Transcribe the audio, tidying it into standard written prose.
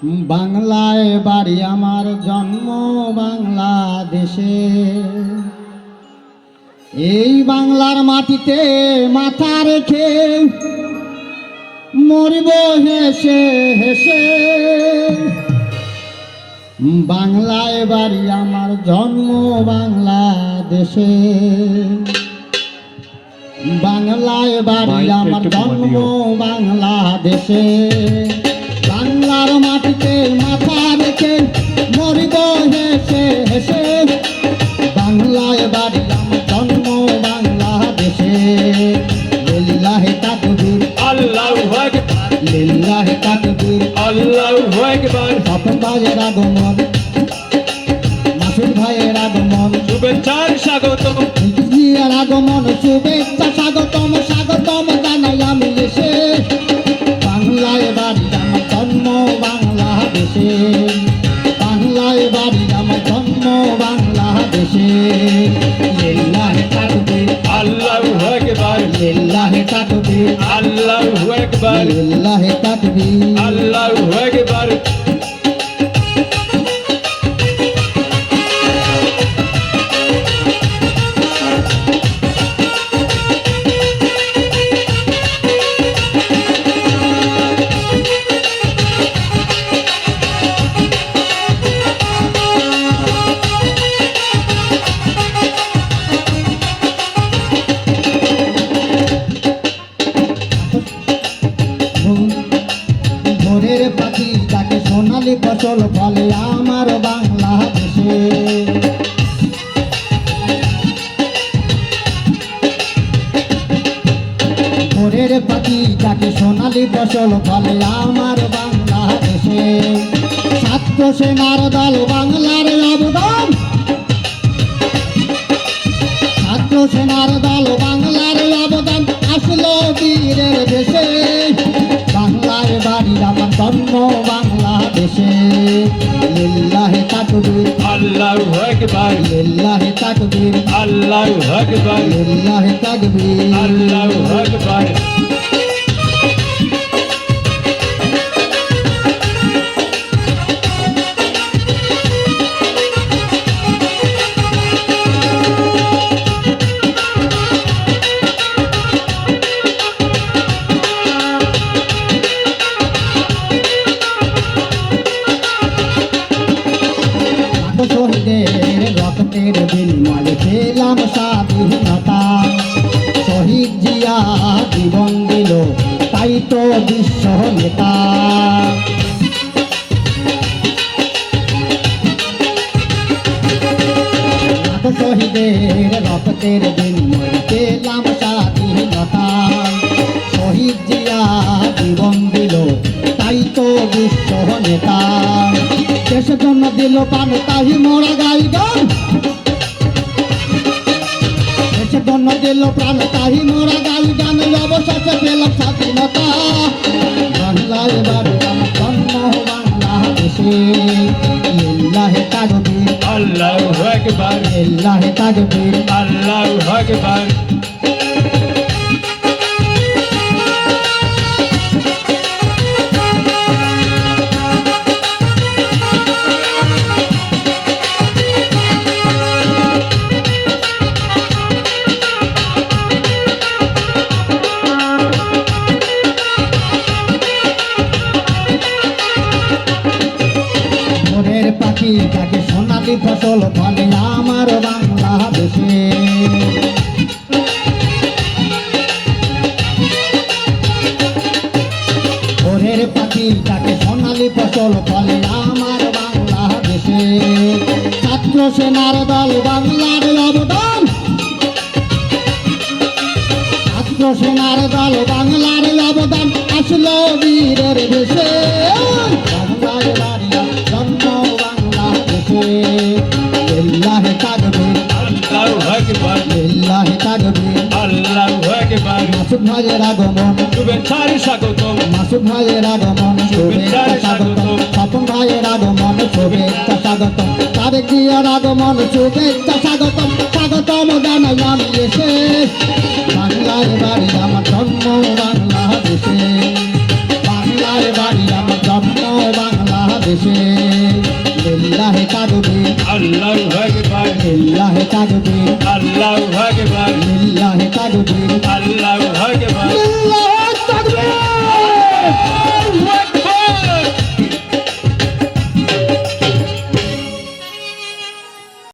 বাংলায় বাড়ি আমার, জন্ম বাংলাদেশে। এই বাংলার মাটিতে মাথা রেখে মরিব হেসে হেসে। বাংলায় বাড়ি আমার, জন্ম বাংলাদেশে। বাংলায় বাড়ি আমার, জন্ম বাংলাদেশে। বাংলার মাটিতে মাথা রেখে মরিব হেসে হেসে। বাংলায় বাড়ি আমার, জন্ম বাংলাদেশে। লিল্লাহে তাকবীর, আল্লাহু আকবার, লিল্লাহে তাকবীর, আল্লাহু আকবার। স্বপন ভাইয়ের আগমন, মাসুদ ভাইয়ের আগমন, শুভেচ্ছার স্বাগতম, জিয়ার আগমন, শুভেচ্ছা স্বাগতম স্বাগতম জানাই আমি এসে। বাংলায় বাড়ি আমার, জন্ম বাংলাদেশে। বাংলায় বাড়ি আমার, জন্ম বাংলাদেশে। লিল্লাহে তাকবীর, আল্লাহু আকবার, লিল্লাহে তাকবীর, আল্লাহু আকবার, লিল্লাহে তাকবীর। আল্লাহু আকবার। ভোরের পাখি যাকে সোনালি ফসল ফলে আমার বাংলাদেশে। ভোরের পাখি যাকে সোনালি ফসল ফলে আমার বাংলাদেশে। ছাত্র সেনার দল বাংলার অবদান, ছাত্র সেনার দল বাংলার অবদান আসলো বীরের দেশে। বাংলায় বাড়ি আমার, জন্ম বাংলাদেশে। লিল্লাহে তাকবীর, আল্লাহু আকবার, লিল্লাহে তাকবীর, আল্লাহু আকবার, লিল্লাহে তাকবীর। আল্লাহু আকবার। শহীদের রক্তের বিনিময়ে পেলাম স্বাধীনতা। শহীদ জিয়া জীবন দিল, তাই তো বিশ্ব নেতা। শহীদের রক্তের বিনিময়ে পেলাম স্বাধীনতা। শহীদ জিয়া জীবন দিল, তাই তো বিশ্ব নেতা। দেশের জন্য দিল প্রাণ, তাই মোরা গাই গান। দেশের জন্য দিল প্রাণ, তাই মোরা গাই গান। অবশেষে পেলাম স্বাধীনতা। বাংলায় বাড়ি আমার, জন্ম বাংলাদেশে। লিল্লাহে তাকবীর, আল্লাহু আকবার, লিল্লাহে তাকবীর। আল্লাহু আকবার। ভোরের পাখি যাকে সোনালি ফসল ফলে আমার বাংলাদেশে। ভোরের পাখি যাকে সোনালি ফসল ফলে আমার বাংলাদেশে। ছাত্র সেনার দল বাংলার অবদান, ছাত্র সেনার দল বাংলার অবদান আসলো বীরের দেশে। বাংলায় বাড়ি জন্ম বাংলাদেশে। লিল্লাহে তাকবীর, আল্লাহু আকবার, লিল্লাহে তাকবীর। আল্লাহু আকবার। মাসুদ ভাইয়ের আগমন, শুভেচ্ছার স্বাগতম, মাসুদ ভাইয়ের আগমন, শুভেচ্ছা স্বাগতম। স্বপন ভাইয়ের আগমন, শুভেচ্ছা স্বাগতম। তারেক জিয়ার আগমন, শুভেচ্ছা স্বাগতম স্বাগতম জানাই আমি এসে। বাংলায় বাড়ি আমার, জন্ম বাংলাদেশে। বাংলায় বাড়ি আমার, জন্ম বাংলাদেশে। দেশে লিল্লাহে তাকবীর আল্লাহু আকবার লিল্লাহে তাকবীর আল্লাহু আকবার লিল্লাহে তাকবীর আল্লাহু